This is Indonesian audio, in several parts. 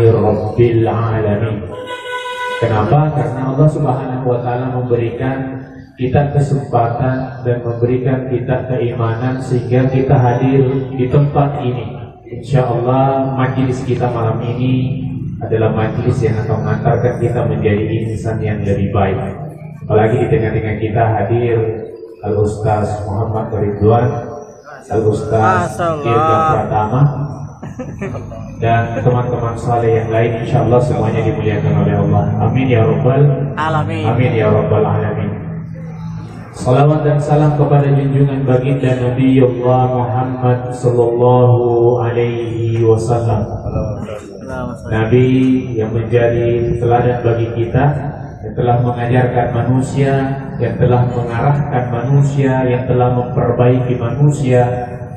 Rabbil alamin. Kenapa? Karena Allah Subhanahu wa taala memberikan kita kesempatan dan memberikan kita keimanan sehingga kita hadir di tempat ini. Insya Allah majelis kita malam ini adalah majelis yang akan mengantarkan kita menjadi insan yang lebih baik. Apalagi di tengah-tengah kita hadir Al-Ustaz Muhammad Ridwan, Al-Ustaz Irga Pratama, dan teman-teman saleh yang lain, insya Allah semuanya dimuliakan oleh Allah. Amin ya rabbal alamin. Amin ya rabbal alamin. Salawat dan salam kepada junjungan baginda Nabiullah Muhammad sallallahu alaihi wasallam, Nabi yang menjadi teladan bagi kita, yang telah mengajarkan manusia, yang telah mengarahkan manusia, yang telah memperbaiki manusia,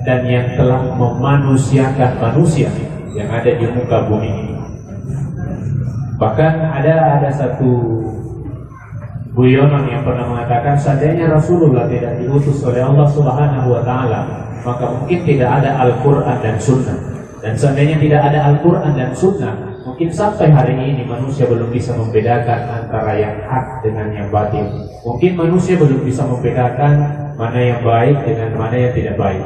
dan yang telah memanusiakan manusia yang ada di muka bumi ini. Bahkan ada satu guyonan yang pernah mengatakan, seandainya Rasulullah tidak diutus oleh Allah Subhanahu wa taala, maka mungkin tidak ada Al-Qur'an dan Sunnah. Dan seandainya tidak ada Al-Qur'an dan Sunnah, mungkin sampai hari ini manusia belum bisa membedakan antara yang hak dengan yang batil. Mungkin manusia belum bisa membedakan mana yang baik dengan mana yang tidak baik.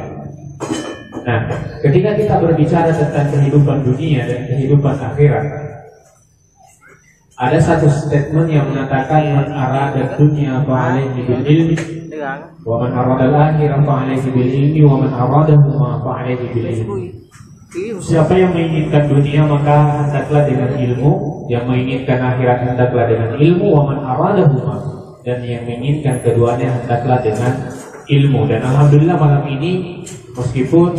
Nah, ketika kita berbicara tentang kehidupan dunia dan kehidupan akhirat, ada satu statement yang mengatakan, man arada dunya fa'alaihi bil ilmi wa man arada al-akhirah fa'alaihi bil ilmi wa man aradahuma fa'alaihi bil ilmi. Siapa yang menginginkan dunia maka hendaklah dengan ilmu, yang menginginkan akhirat hendaklah dengan ilmu, wa man aradahuma, dan yang menginginkan keduanya hendaklah dengan ilmu. Dan alhamdulillah malam ini, meskipun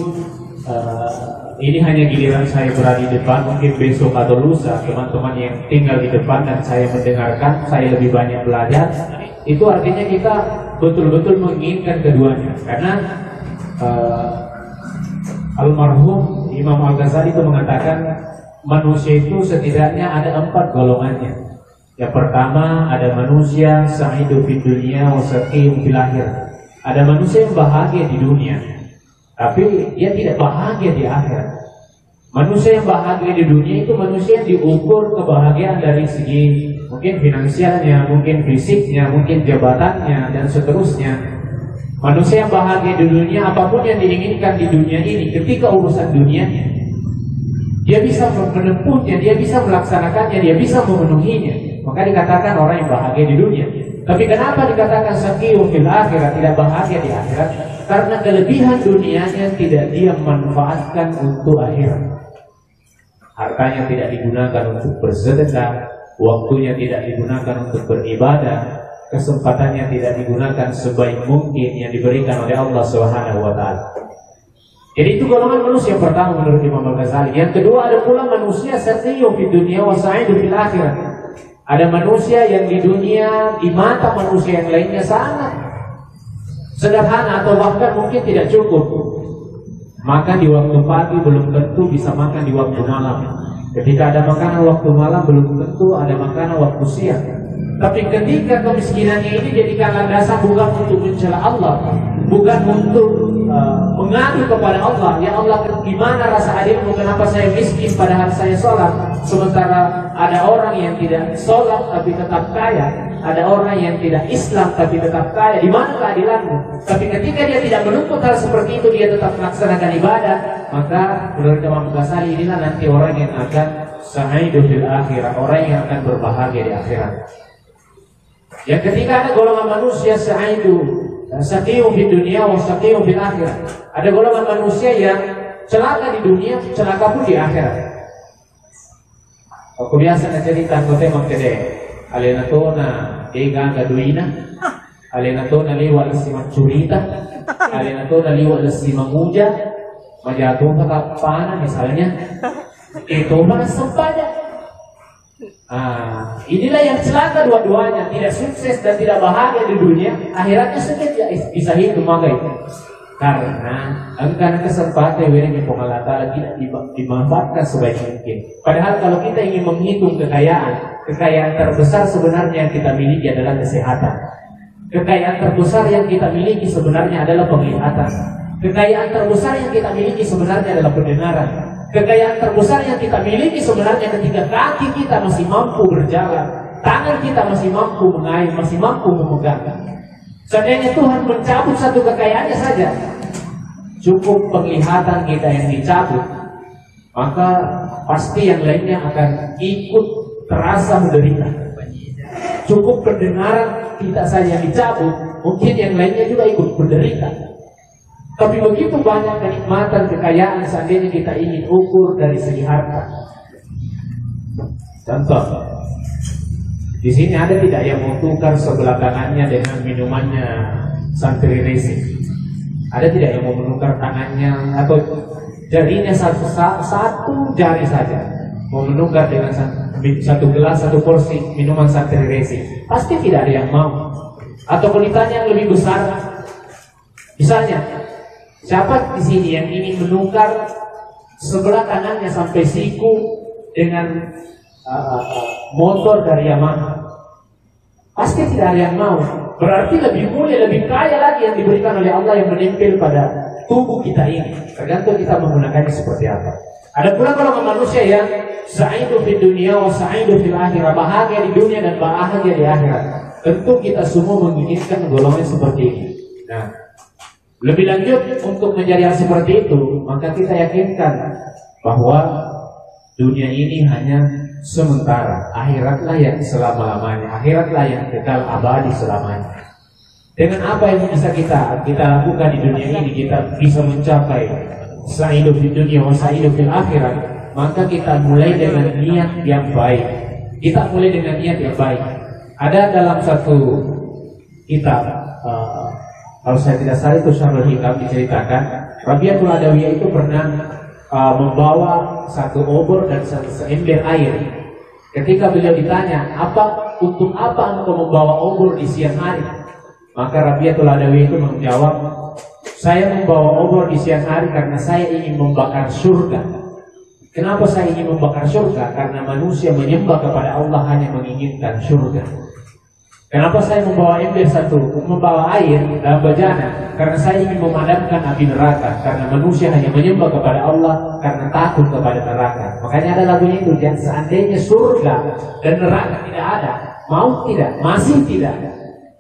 ini hanya giliran saya berada di depan, mungkin besok atau lusa teman-teman yang tinggal di depan dan saya mendengarkan, saya lebih banyak belajar. Itu artinya kita betul-betul menginginkan keduanya. Karena almarhum Imam Al-Ghazali itu mengatakan, manusia itu setidaknya ada 4 golongannya. Yang pertama, ada manusia sa'idu fid dunya wa saqim fil akhirah. Ada manusia yang bahagia di dunia, tapi dia tidak bahagia di akhirat. Manusia yang bahagia di dunia itu manusia yang diukur kebahagiaan dari segi mungkin finansialnya, mungkin fisiknya, mungkin jabatannya, dan seterusnya. Manusia yang bahagia di dunia, apapun yang diinginkan di dunia ini, ketika urusan dunianya, dia bisa menempuhnya, dia bisa melaksanakannya, dia bisa memenuhinya. Maka dikatakan orang yang bahagia di dunia. Tapi kenapa dikatakan saqiyun fil akhirat, tidak bahagia di akhirat? Karena kelebihan dunianya tidak dia manfaatkan untuk akhirat. Hartanya tidak digunakan untuk bersedekah, waktunya tidak digunakan untuk beribadah, kesempatannya tidak digunakan sebaik mungkin yang diberikan oleh Allah Subhanahu wa taala. Jadi itu golongan manusia yang pertama menurut Imam Al-Ghazali. Yang kedua, ada pula manusia saqiyun fid dunya wa sa'idu fil akhirat. Ada manusia yang di dunia, di mata manusia yang lainnya sangat sederhana atau bahkan mungkin tidak cukup. Makan di waktu pagi belum tentu bisa makan di waktu malam. Ketika ada makanan waktu malam belum tentu ada makanan waktu siang. Tapi ketika kemiskinannya ini jadikan landasan bukan untuk mencela Allah, bukan untuk mengadu kepada Allah, ya Allah, gimana rasa adilmu, kenapa saya miskin padahal saya sholat, sementara ada orang yang tidak sholat tapi tetap kaya, ada orang yang tidak Islam tapi tetap kaya, di mana keadilanmu? Tapi ketika dia tidak menuntut hal seperti itu, dia tetap melaksanakan ibadah, maka menurut Imam Ghazali inilah nanti orang yang akan sa'idu fil akhirat, orang yang akan berbahagia di akhirat. Yang ketiga, ada golongan manusia sa'idu saqiyun fid dunya wa saqiyun fil akhirat. Ada golongan manusia yang celaka di dunia, celaka pun di akhirat. Aku biasa cerita ko temang kede. Alena to na ega gaduina. Alena to na liwa si macurita. Alena to na liwa si mamuja. Majatuh ke panah misalnya, itu mana sempatnya. Inilah yang celaka dua-duanya, tidak sukses dan tidak bahagia di dunia, akhiratnya sedikit ya bisa hidup maka itu. Karena engkau kesempatan yang Allah Ta'ala tidak dimanfaatkan sebaik mungkin. Padahal kalau kita ingin menghitung kekayaan terbesar sebenarnya yang kita miliki adalah kesehatan. Kekayaan terbesar yang kita miliki sebenarnya adalah penglihatan. Kekayaan terbesar yang kita miliki sebenarnya adalah pendengaran. Kekayaan terbesar yang kita miliki sebenarnya ketika kaki kita masih mampu berjalan, tangan kita masih mampu mengayuh, masih mampu memegang. Seandainya Tuhan mencabut satu kekayaannya saja, cukup penglihatan kita yang dicabut, maka pasti yang lainnya akan ikut terasa menderita. Cukup pendengaran kita saja yang dicabut, mungkin yang lainnya juga ikut menderita. Tapi begitu banyak kenikmatan kekayaan seandainya kita ingin ukur dari segi harta. Contoh, di sini ada tidak yang mau tukar sebelah kanannya dengan minumannya santri racing? Ada tidak yang mau menukar tangannya atau jarinya satu jari saja mau menukar dengan satu gelas, satu porsi minuman santri racing? Pasti tidak ada yang mau. Atau ditanya yang lebih besar, misalnya, siapa di sini yang ingin menukar sebelah kanannya sampai siku dengan motor dari Yamaha? Pasti tidak ada yang mau. Berarti lebih mulia, lebih kaya lagi yang diberikan oleh Allah yang menempel pada tubuh kita ini. Tergantung kita menggunakannya seperti apa. Ada pula kalau manusia yang sa'idu fid dunia wa sa'idu fil akhirah, bahagia di dunia dan bahagia di akhirat. Tentu kita semua menginginkan golongan seperti ini. Nah, lebih lanjut untuk menjadi hal seperti itu, maka kita yakinkan bahwa dunia ini hanya sementara, akhiratlah yang selama-lamanya, akhiratlah yang kekal abadi selamanya. Dengan apa yang bisa kita lakukan di dunia ini, kita bisa mencapai sa'idu fid dunya wa sa'idu fil akhirat, maka kita mulai dengan niat yang baik. Kita mulai dengan niat yang baik. Ada dalam satu kitab, kalau saya tidak salah itu Syarhul Hikam, diceritakan Rabi'atul Adawiyah itu pernah membawa satu obor dan seember air. Ketika beliau ditanya, untuk apa engkau membawa obor di siang hari? Maka Rabi'atul Adawiyah itu menjawab, saya membawa obor di siang hari karena saya ingin membakar surga. Kenapa saya ingin membakar surga? Karena manusia menyembah kepada Allah hanya menginginkan surga. Kenapa saya membawa membawa air dalam bejana? Karena saya ingin memadamkan api neraka. Karena manusia hanya menyembah kepada Allah karena takut kepada neraka. Makanya ada lagunya itu, dan seandainya surga dan neraka tidak ada, mau tidak, masih tidak,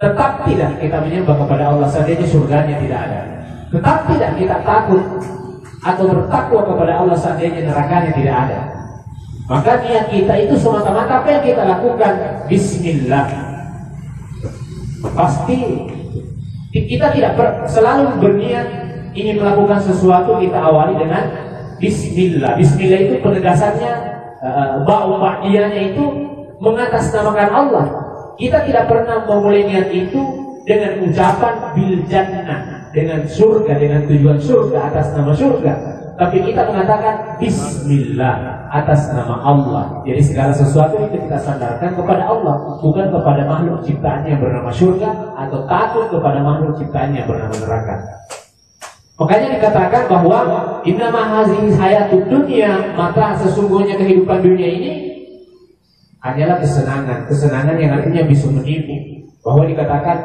tetap tidak kita menyembah kepada Allah seandainya surganya tidak ada. Tetap tidak kita takut atau bertakwa kepada Allah seandainya nerakanya tidak ada. Maka niat kita itu semata-mata apa yang kita lakukan? Bismillah. Pasti kita tidak selalu berniat ingin melakukan sesuatu, kita awali dengan Bismillah. Bismillah itu penegasannya ba'diyahnya itu mengatasnamakan Allah. Kita tidak pernah memulai niat itu dengan ucapan bil jannah, dengan surga, dengan tujuan surga, atas nama surga. Tapi kita mengatakan Bismillah atas nama Allah. Jadi segala sesuatu itu kita sandarkan kepada Allah, bukan kepada makhluk ciptaannya yang bernama surga atau takut kepada makhluk ciptaannya yang bernama neraka. Makanya dikatakan bahwa innama hazihi hayatud dunya, maka sesungguhnya kehidupan dunia ini hanyalah kesenangan yang artinya bisa menipu. Bahwa dikatakan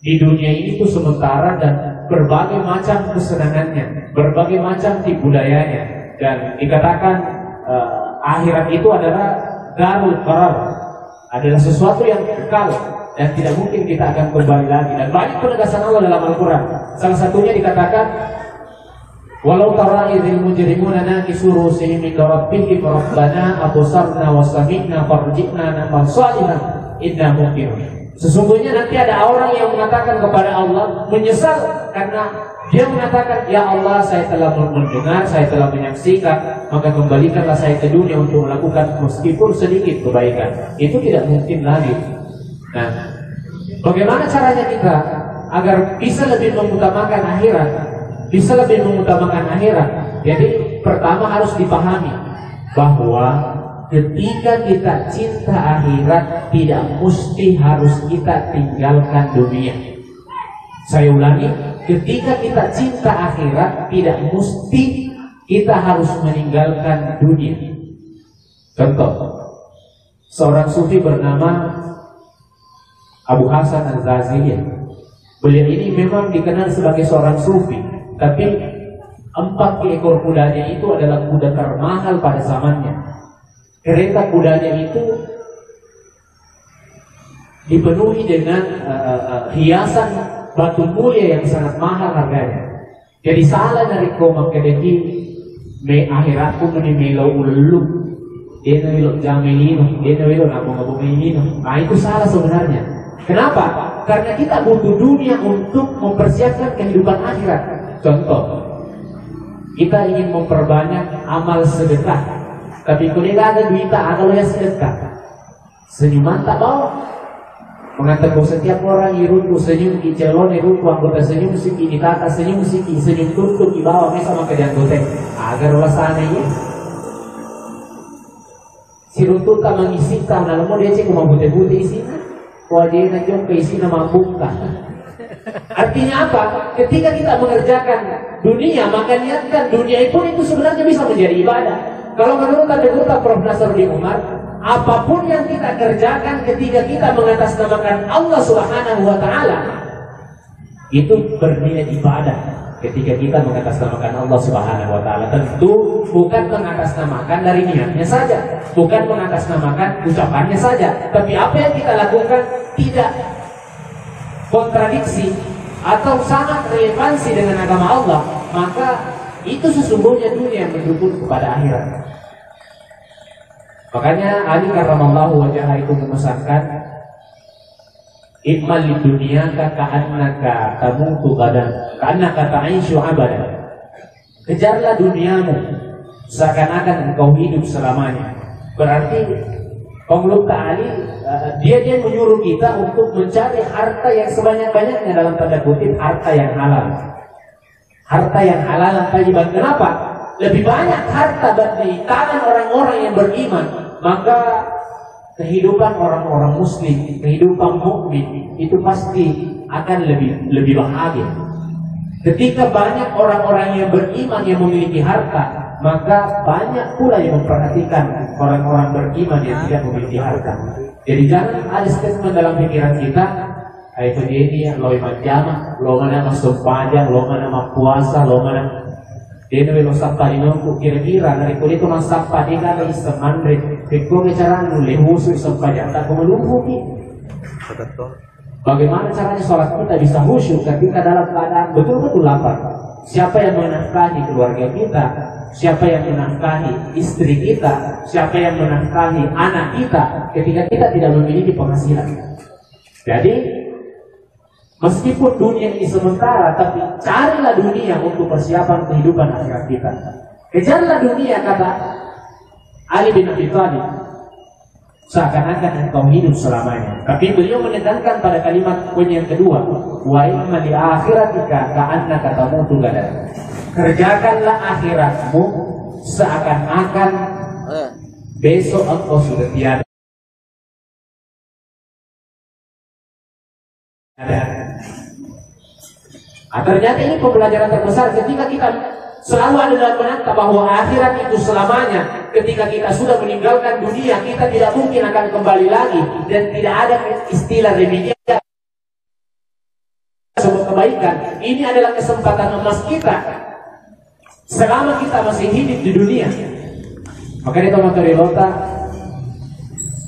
di dunia ini itu sementara dan berbagai macam kesenangannya, berbagai macam tipu dayanya, dan dikatakan akhirat itu adalah darul qarar, adalah sesuatu yang kekal dan tidak mungkin kita akan kembali lagi. Dan banyak penegasan Allah dalam Al-Quran. Salah satunya dikatakan, walau tara idzil mujrimuna nakisu rusihim min rabbihim rabbana absarna wa sami'na farji'na na'mal shalihan inna muqinun. Sesungguhnya nanti ada orang yang mengatakan kepada Allah, menyesal karena dia mengatakan, ya Allah, saya telah mendengar, saya telah menyaksikan, maka kembalikanlah saya ke dunia untuk melakukan meskipun sedikit kebaikan. Itu tidak mungkin lagi. Nah, bagaimana caranya kita agar bisa lebih mengutamakan akhirat? bisa lebih mengutamakan akhirat. Jadi pertama harus dipahami bahwa ketika kita cinta akhirat, tidak mesti harus kita tinggalkan dunia. Saya ulangi, ketika kita cinta akhirat, tidak mesti kita harus meninggalkan dunia. Contoh, seorang sufi bernama Abu Hasan Al-Ghazali. Beliau ini memang dikenal sebagai seorang sufi, tapi 4 ekor kudanya itu adalah kuda termahal pada zamannya. Kereta kudanya itu dipenuhi dengan hiasan batu mulia yang sangat mahal harganya. Jadi salah dari koma kedeki me akhiratku menimelo ulu, dia melo jamelino, dia melo nabung ini. Nah itu salah sebenarnya. Kenapa? Karena kita butuh dunia untuk mempersiapkan kehidupan akhirat. Contoh, kita ingin memperbanyak amal sedekah, tapi kalau tidak ada duit, kalau ya sedekah, senyuman tak bawa. Mengatakan setiap orang irunku senyum, calon irunku anggota senyum, siki ini tata senyum, siki senyum tutup di bawah sama kerjaan goteng agar wasana ini. Si runtut tak mengisi tanah, lalu dia cek mau bute-bute isi. Kalau dia najong ke isi nama buka. Artinya apa? Ketika kita mengerjakan dunia, maka niatkan dunia itu sebenarnya bisa menjadi ibadah. Kalau menurut Dr. Prof. Nasruddin Umar, apapun yang kita kerjakan ketika kita mengatasnamakan Allah Subhanahu wa Ta'ala, itu bernilai ibadah. Ketika kita mengatasnamakan Allah Subhanahu wa Ta'ala, tentu bukan mengatasnamakan dari niatnya saja, bukan mengatasnamakan ucapannya saja, tapi apa yang kita lakukan tidak kontradiksi atau sangat relevansi dengan agama Allah, maka itu sesungguhnya dunia yang mendukung kepada akhirat. Makanya Ali karramallahu wajhahu itu memesankan, "Ikmal lid dunya ka'annaka tamutu gadan, ka'annaka ta'ishu abadan." Kejarlah duniamu seakan-akan engkau hidup selamanya. Berarti Pengelut Ali dia menyuruh kita untuk mencari harta yang sebanyak-banyaknya, dalam tanda kutip harta yang halal. Harta yang halal tayyiban. Kenapa? Lebih banyak harta di tangan orang-orang yang beriman, maka kehidupan orang-orang muslim, kehidupan mukmin itu pasti akan lebih bahagia. Ketika banyak orang-orang yang beriman yang memiliki harta, maka banyak pula yang memperhatikan orang-orang beriman yang tidak memiliki harta. Jadi jangan ada statement dalam pikiran kita, itu dia lo jama, lo mana masuk pajak, lo mana puasa, lo mana dia lo sapa inongku, kira-kira dari kulit itu masapa dia kan istemandre, pikir cara nulis khusus pajak tak kemelumpuki. Bagaimana caranya sholat kita bisa khusyuk ketika dalam keadaan betul-betul lapar? Siapa yang menafkahi keluarga kita? Siapa yang menafkahi istri kita? Siapa yang menafkahi anak kita ketika kita tidak memiliki penghasilan? Jadi meskipun dunia ini sementara, tapi carilah dunia untuk persiapan kehidupan akhirat kita. Kejarlah dunia, kata Ali bin Abi Thalib, seakan-akan engkau hidup selamanya. Tapi beliau menekankan pada kalimat poin yang kedua, wa imma li akhiratika ka'annaka tamutu gadan. Kerjakanlah akhiratmu seakan-akan besok engkau sudah tiada. Ternyata ini pembelajaran terbesar ketika kita selalu ada dalam benak bahwa akhirat itu selamanya. Ketika kita sudah meninggalkan dunia, kita tidak mungkin akan kembali lagi, dan tidak ada istilah remedial sebuah kebaikan. Ini adalah kesempatan emas kita selama kita masih hidup di dunia. Makanya teman-teman lota,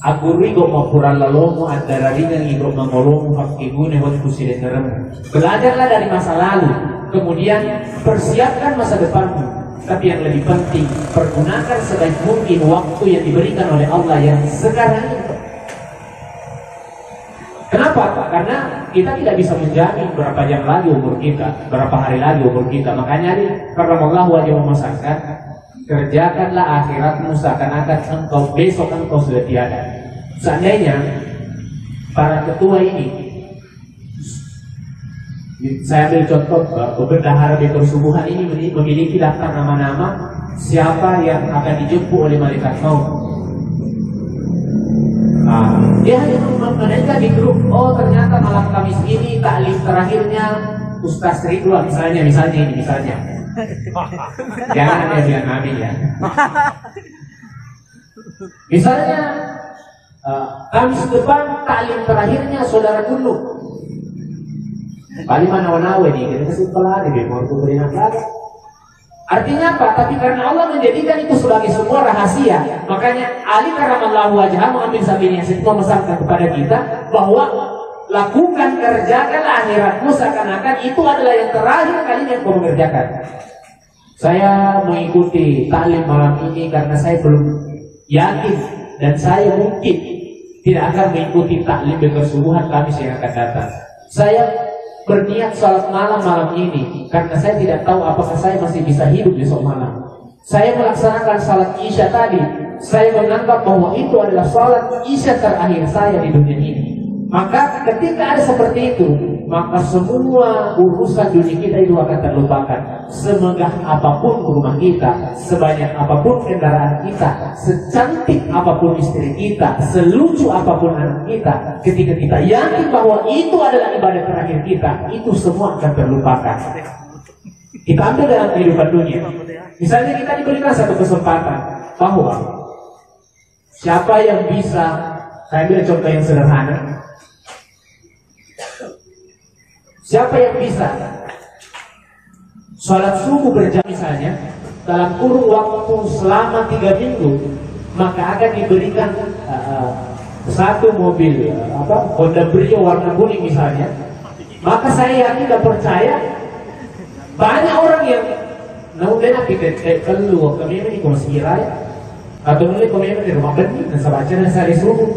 aku rigo mapuran lalomo antara ringan igo mangolomo hakibune wat kusidengerem. Belajarlah dari masa lalu, kemudian persiapkan masa depanmu. Tapi yang lebih penting, pergunakan sebaik mungkin waktu yang diberikan oleh Allah yang sekarang ini. Kenapa? Karena kita tidak bisa menjamin berapa jam lagi umur kita, berapa hari lagi umur kita. Makanya karena Allah wajib memasangkan, kerjakanlah akhiratmu seakan-akan engkau besok engkau sudah tiada. Seandainya para ketua ini Saya ambil contoh, bendahara Baitul Subuhan ini memiliki daftar nama-nama siapa yang akan dijemput oleh malaikat maut. Dia hanya menanyakan di grup, oh ternyata malam Kamis ini taklim terakhirnya Ustaz Ridwan misalnya. Jangan ada yang bilang amin ya. Misalnya Kamis depan taklim terakhirnya Saudara Gunung. Paling mana-mana nih, kita kesimpulan di mau berinak lagi. Artinya apa? Tapi karena Allah menjadikan itu sebagai sebuah rahasia, makanya Ali karramallahu wajhah mengambil sabiniah itu memesankan kepada kita bahwa lakukan, kerjakan akhiratmu seakan-akan itu adalah yang terakhir kali yang kau mengerjakan. Saya mengikuti taklim malam ini karena saya belum yakin dan saya mungkin tidak akan mengikuti taklim berkesubuhan Kamis yang akan datang. Saya berniat salat malam ini karena saya tidak tahu apakah saya masih bisa hidup besok malam. Saya melaksanakan salat Isya tadi. Saya menganggap bahwa itu adalah salat Isya terakhir saya di dunia ini. Maka ketika ada seperti itu, maka semua urusan dunia kita itu akan terlupakan. Semegah apapun rumah kita, sebanyak apapun kendaraan kita, secantik apapun istri kita, selucu apapun anak kita, ketika kita yakin bahwa itu adalah ibadah terakhir kita, itu semua akan terlupakan. Kita ambil dalam kehidupan dunia. Misalnya kita diberikan satu kesempatan bahwa siapa yang bisa, saya ambil contoh yang sederhana, siapa yang bisa sholat subuh berjamaah misalnya dalam kurun waktu selama 3 minggu, maka akan diberikan satu mobil Honda Brio warna kuning misalnya. Maka saya yakin dan percaya banyak orang yang naudena kita keluar kami ini konsirai atau mulai kami di rumah benih dan sabaca dan sehari subuh.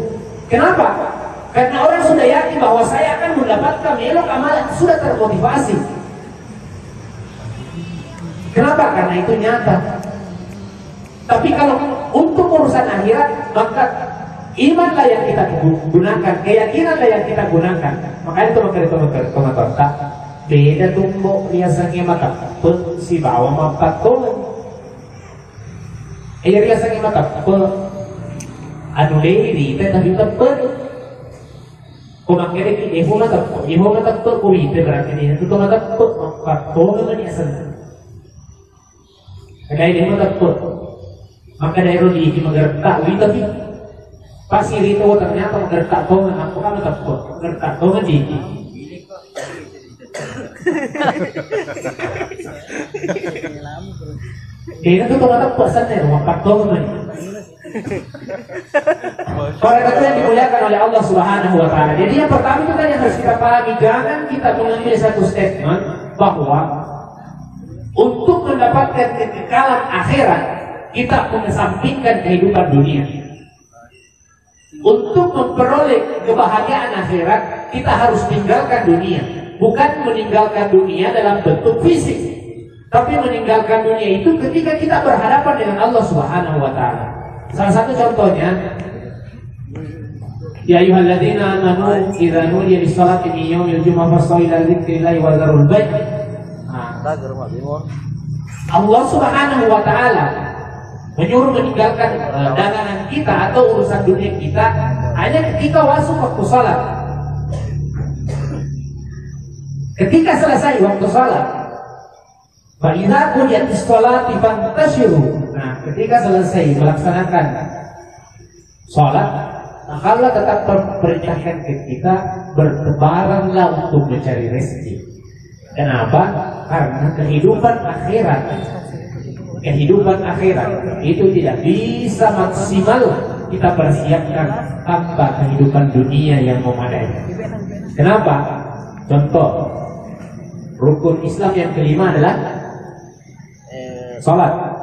Kenapa? Karena orang sudah yakin bahwa saya akan mendapatkan melok amalan, sudah termotivasi. Kenapa? Karena itu nyata. Tapi kalau untuk urusan akhirat, maka imanlah yang kita gunakan, keyakinanlah yang kita gunakan. Makanya itu komentar tak beda tumbok biasanya maka si bawa mapat tolong. Biasanya maka anu lady tetapi tepat. Kung makikita ihong natagpo kurite berarti niya ito natagpo magpatong naman niya sa kaya hindi mo natagpo maka dahil hindi magarta uwi tapi pasirito ko ternyata magarta to nga ako ka natagpo magarta to nga di kaya na ito natagpo saan na magpatong naman niya. Para itu yang dimuliakan oleh Allah Subhanahu wa Ta'ala. Jadi yang pertama itu kan yang harus kita pahami, jangan kita mengambil satu statement bahwa untuk mendapatkan kekekalan akhirat kita mengesampingkan kehidupan dunia. Untuk memperoleh kebahagiaan akhirat kita harus tinggalkan dunia. Bukan meninggalkan dunia dalam bentuk fisik, tapi meninggalkan dunia itu ketika kita berhadapan dengan Allah Subhanahu wa Ta'ala. Salah satu contohnya, ya ayyuhalladzina amanu idza nudiya lis-salati min yaumil jumu'ah fas'au ila dzikrillahi wa dzarul bai'. Allah Subhanahu wa Ta'ala menyuruh meninggalkan dagangan kita atau urusan dunia kita hanya ketika masuk waktu salat. Ketika selesai waktu salat, fa idza qudiyatis sholati fantashiru. Nah, ketika selesai melaksanakan sholat, maka Allah tetap perintahkan ke kita bertebaranlah untuk mencari rezeki. Kenapa? Karena kehidupan akhirat itu tidak bisa maksimal kita persiapkan tanpa kehidupan dunia yang memadai. Kenapa? Contoh, rukun Islam yang kelima adalah sholat.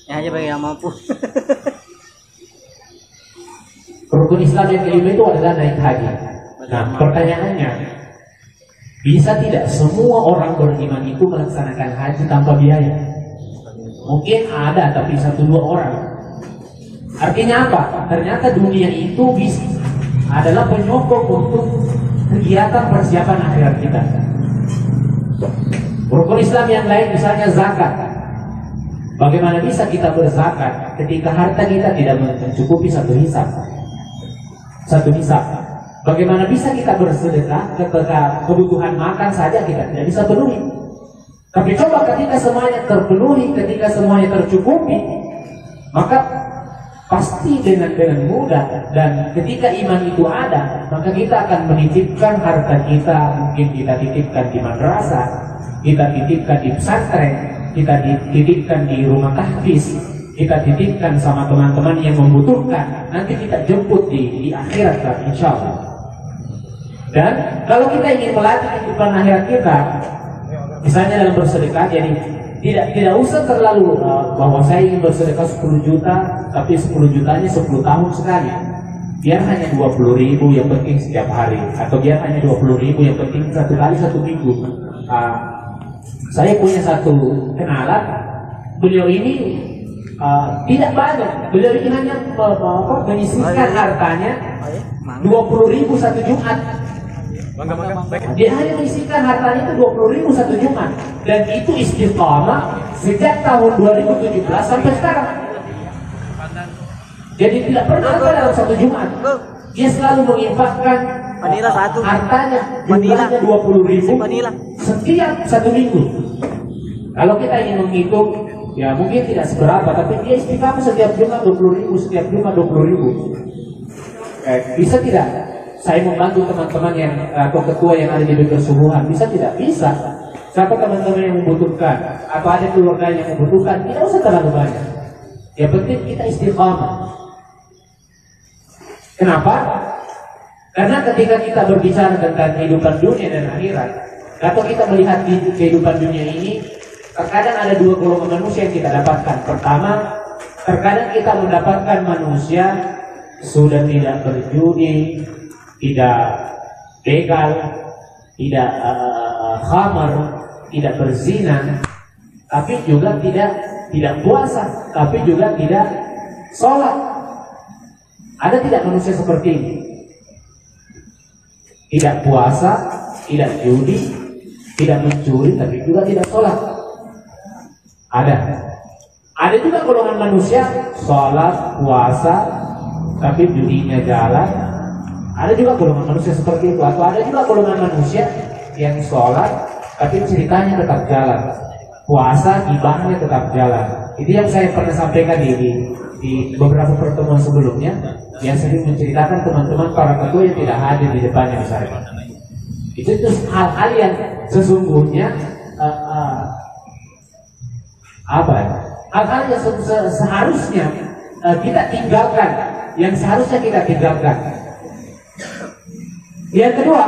Ya aja bagi yang mampu. Rukun Islam yang kelima itu adalah naik haji. Nah, pertanyaannya, bisa tidak semua orang beriman itu melaksanakan haji tanpa biaya? Mungkin ada, tapi 1-2 orang. Artinya apa? Ternyata dunia itu bisa adalah penyokong untuk kegiatan persiapan akhirat kita. Rukun Islam yang lain misalnya zakat. Bagaimana bisa kita berzakat ketika harta kita tidak mencukupi satu hisab? Bagaimana bisa kita bersedekah ketika kebutuhan makan saja kita tidak bisa penuhi? Tapi coba ketika semuanya terpenuhi, ketika semuanya tercukupi, maka pasti dengan mudah. Dan ketika iman itu ada, maka kita akan menitipkan harta kita. Mungkin kita titipkan di madrasah, kita titipkan di pesantren, kita titipkan di rumah tahfiz, kita titipkan sama teman-teman yang membutuhkan. Nanti kita jemput di akhirat, insya Allah. Dan kalau kita ingin melatih kehidupan akhirat kita, misalnya dalam bersedekah, jadi tidak usah terlalu bahwa saya ingin bersedekah 10 juta, tapi 10 jutanya 10 tahun sekali. Biar hanya 20.000 yang penting setiap hari, atau biar hanya 20.000 yang penting 1 kali 1 minggu. Saya punya satu kenalan, beliau ini tidak banyak, beliau ini hanya menyisihkan hartanya 20.000 1 Jumat. Dia hanya menyisihkan hartanya itu 20.000 1 Jumat, dan itu istiqamah sejak tahun 2017 sampai sekarang. Jadi tidak pernah dalam 1 Jumat dia selalu menginfakkan hartanya jumlahnya 20.000 setiap 1 minggu. Kalau kita ingin menghitung, ya mungkin tidak seberapa, tapi dia istiqamah setiap Jumat 20.000, setiap Jumat 20.000. Bisa tidak saya membantu teman-teman yang atau ketua yang ada di kesubuhan? Bisa tidak? Bisa. Siapa teman-teman yang membutuhkan atau ada keluarga yang membutuhkan, tidak usah terlalu banyak. Yang penting kita istiqamah. Kenapa? Karena ketika kita berbicara tentang kehidupan dunia dan akhirat, atau kita melihat di kehidupan dunia ini, terkadang ada 2 golongan manusia yang kita dapatkan. Pertama, terkadang kita mendapatkan manusia sudah tidak berjudi, tidak begal, tidak khamar, tidak berzina, tapi juga tidak puasa, tapi juga tidak sholat. Ada tidak manusia seperti ini? Tidak puasa, tidak judi, tidak mencuri, tapi juga tidak sholat. Ada juga golongan manusia sholat, puasa, tapi judinya jalan. Ada juga golongan manusia seperti itu. Atau ada juga golongan manusia yang sholat, tapi ceritanya tetap jalan, puasa, ibadahnya tetap jalan. Itu yang saya pernah sampaikan di beberapa pertemuan sebelumnya, yang sering menceritakan teman-teman para ketua yang tidak hadir di depannya misalnya. Itu hal-hal yang sesungguhnya hal-hal yang seharusnya kita tinggalkan, yang seharusnya kita tinggalkan. Yang kedua,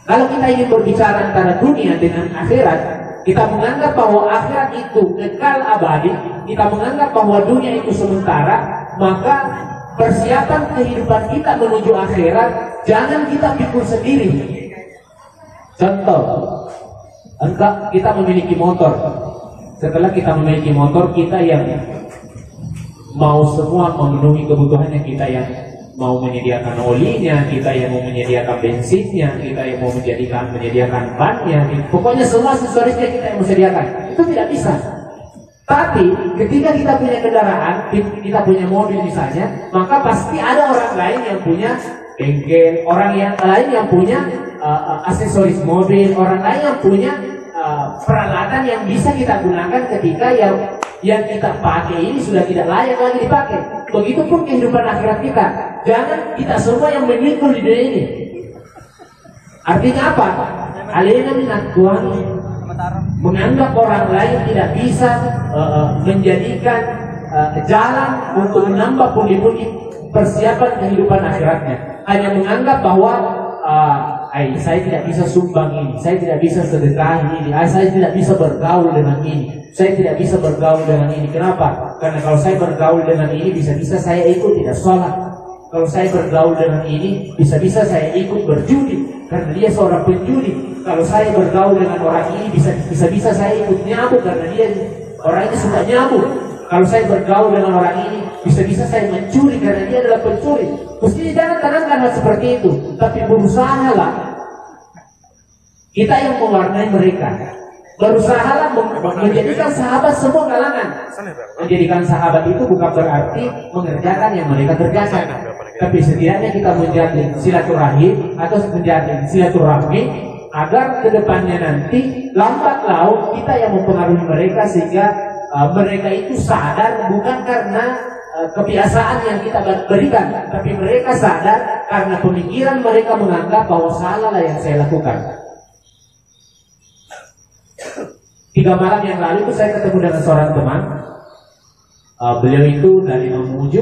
kalau kita ingin berbicara antara dunia dengan akhirat, kita menganggap bahwa akhirat itu kekal abadi, kita menganggap bahwa dunia itu sementara, maka persiapan kehidupan kita menuju akhirat jangan kita pikul sendiri. Contoh, kita memiliki motor. Setelah kita memiliki motor, kita yang mau semua memenuhi kebutuhannya, kita yang mau menyediakan olinya, kita yang mau menyediakan bensinnya, kita yang mau menyediakan bannya, pokoknya semua aksesorisnya kita yang menyediakan. Itu tidak bisa. Tapi ketika kita punya kendaraan, kita punya mobil misalnya, maka pasti ada orang lain yang punya bengkel, orang yang lain yang punya aksesoris mobil, orang lain yang punya peralatan yang bisa kita gunakan ketika yang kita pakai ini sudah tidak layak lagi dipakai. Begitupun kehidupan akhirat kita. Jangan kita semua yang memikul di dunia ini. Artinya apa? Alena minat Tuhan, menganggap orang lain tidak bisa menjadikan jalan untuk menambah pundi-pundi persiapan kehidupan akhiratnya. Hanya menganggap bahwa saya tidak bisa sumbang ini, saya tidak bisa sedekah ini, saya tidak bisa bergaul dengan ini, saya tidak bisa bergaul dengan ini. Kenapa? Karena kalau saya bergaul dengan ini, bisa-bisa saya ikut tidak sholat. Kalau saya bergaul dengan ini, bisa-bisa saya ikut berjudi karena dia seorang penjudi. Kalau saya bergaul dengan orang ini, bisa-bisa saya ikut nyabuk karena dia orang ini suka nyambung. Kalau saya bergaul dengan orang ini, bisa-bisa saya mencuri karena dia adalah pencuri. Mestinya jangan tanamkan hal seperti itu, tapi berusahalah kita yang mewarnai mereka. Berusahalah menjadikan sahabat semua kalangan. Menjadikan sahabat itu bukan berarti mengerjakan yang mereka kerjakan, tapi setidaknya kita menjalin silaturahim atau menjalin silaturahmi agar kedepannya nanti lambat laun kita yang mempengaruhi mereka sehingga mereka itu sadar bukan karena kebiasaan yang kita berikan, tapi mereka sadar karena pemikiran mereka menganggap bahwa salah lah yang saya lakukan. 3 malam yang lalu itu saya ketemu dengan seorang teman. Beliau itu dari Mamuju.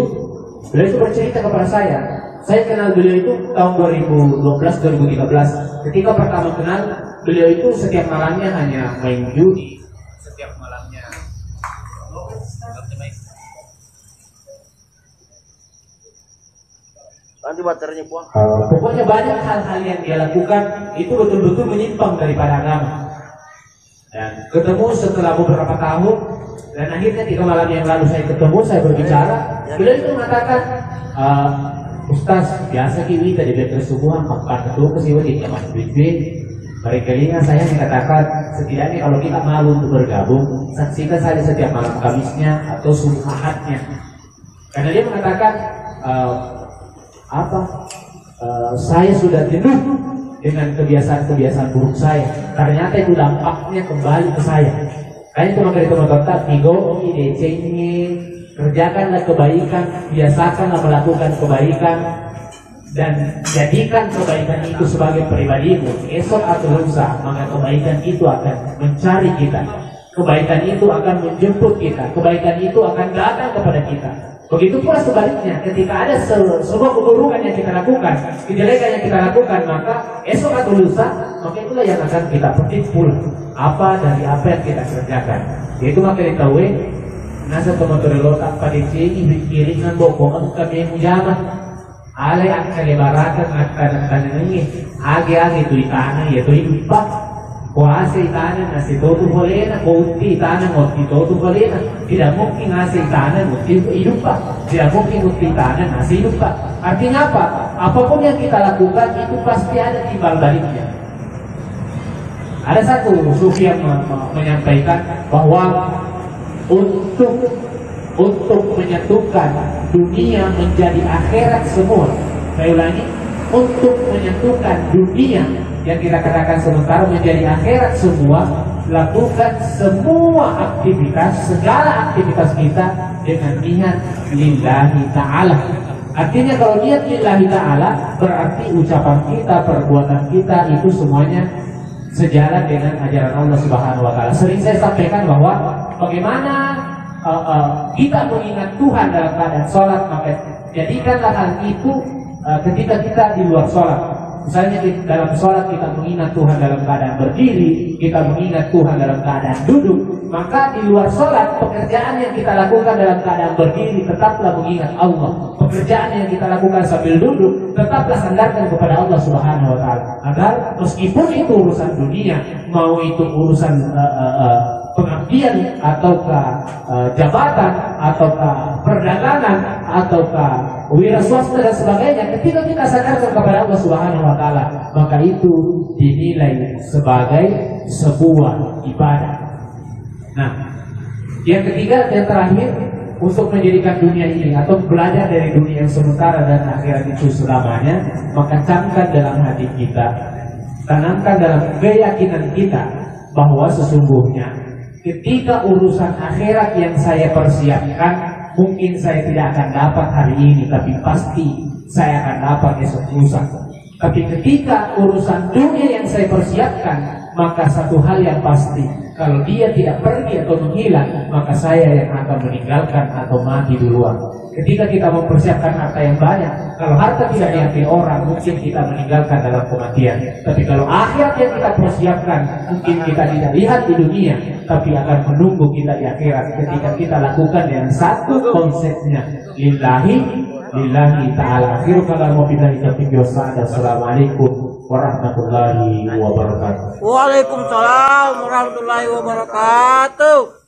Beliau itu bercerita kepada saya. Saya kenal beliau itu tahun 2012-2013. Ketika pertama kenal, beliau itu setiap malamnya hanya main judi. Setiap malamnya. Nanti baterainya buang. Pokoknya banyak hal-hal yang dia lakukan itu betul-betul menyimpang daripada agama. Dan ketemu setelah beberapa tahun, dan akhirnya 3 malam yang lalu saya ketemu, saya berbicara. Beliau itu mengatakan, Ustaz, biasa kita di beli kesubuhan, makan kedua kesiwa di jaman duit-duit. Barangkali saya mengatakan, setidaknya kalau kita malu untuk bergabung, saksikan saja setiap malam Kamisnya atau subuh Ahadnya. Karena dia mengatakan, saya sudah jenuh dengan kebiasaan-kebiasaan buruk saya. Ternyata itu dampaknya kembali ke saya. Kayaknya itu makanya teman-teman tigoki, DC-nya, kerjakanlah kebaikan, biasakanlah melakukan kebaikan, dan jadikan kebaikan itu sebagai pribadimu. Esok atau lusa, maka kebaikan itu akan mencari kita. Kebaikan itu akan menjemput kita. Kebaikan itu akan datang kepada kita. Begitu pula sebaliknya, ketika ada sebuah keburukan yang kita lakukan, kejelekan yang kita lakukan, maka esok atau lusa, maka itulah yang akan kita petik pula apa dari apa yang kita kerjakan. Yaitu maka diketahui, nasa pemotorelota pada sini pikiringan bokongan kami mujamah, alay akan lebaratan akan ini, agi itu itanah, yaitu ipak. Kuasa tanah ngasih totu bolehna, kunti tanah ngoti totu bolehna. Tidak mungkin ngasih tanah ngoti hidup pak. Tidak mungkin kunti tanah ngasih hidup pak. Artinya apa? Apapun yang kita lakukan itu pasti ada timbal baliknya. Ada satu sufi yang menyampaikan bahwa untuk menyatukan dunia menjadi akhirat semua. Saya ulangi, untuk menyatukan dunia yang kita katakan sementara menjadi akhirat semua, lakukan semua aktivitas, segala aktivitas kita dengan niat lillahi ta'ala. Artinya kalau niat lillahi ta'ala berarti ucapan kita, perbuatan kita itu semuanya sejalan dengan ajaran Allah Subhanahu wa Ta'ala. Sering saya sampaikan bahwa bagaimana kita mengingat Tuhan dalam keadaan sholat, maka jadikanlah hal itu ketika kita di luar sholat. Misalnya dalam sholat kita mengingat Tuhan dalam keadaan berdiri, kita mengingat Tuhan dalam keadaan duduk, maka di luar sholat pekerjaan yang kita lakukan dalam keadaan berdiri tetaplah mengingat Allah. Pekerjaan yang kita lakukan sambil duduk tetaplah sandarkan kepada Allah Subhanahu wa Ta'ala. Agar meskipun itu urusan dunia, mau itu urusan pengabdian ataukah jabatan ataukah perdagangan ataukah wira swasta dan sebagainya, ketika kita sadarkan kepada Allah Subhanahu wa Ta'ala, maka itu dinilai sebagai sebuah ibadah. Nah, yang ketiga, yang terakhir, untuk menjadikan dunia ini atau belajar dari dunia yang sementara dan akhirat itu selamanya, maka camkan dalam hati kita, tanamkan dalam keyakinan kita bahwa sesungguhnya ketika urusan akhirat yang saya persiapkan, mungkin saya tidak akan dapat hari ini, tapi pasti saya akan dapat esok lusa. Tapi ketika urusan dunia yang saya persiapkan, maka satu hal yang pasti, kalau dia tidak pergi atau menghilang, maka saya yang akan meninggalkan atau mati duluan. Ketika kita mempersiapkan harta yang banyak, kalau harta tidak diambil orang, mungkin kita meninggalkan dalam kematian. Tapi kalau akhirat yang kita persiapkan, mungkin kita tidak lihat di dunia, tapi akan menunggu kita di akhirat ketika kita lakukan dengan satu konsepnya, lillahi ta'ala. Akhiru kalamu billahi taufiq wa Assalamualaikum warahmatullahi wabarakatuh. Waalaikumsalam warahmatullahi wabarakatuh.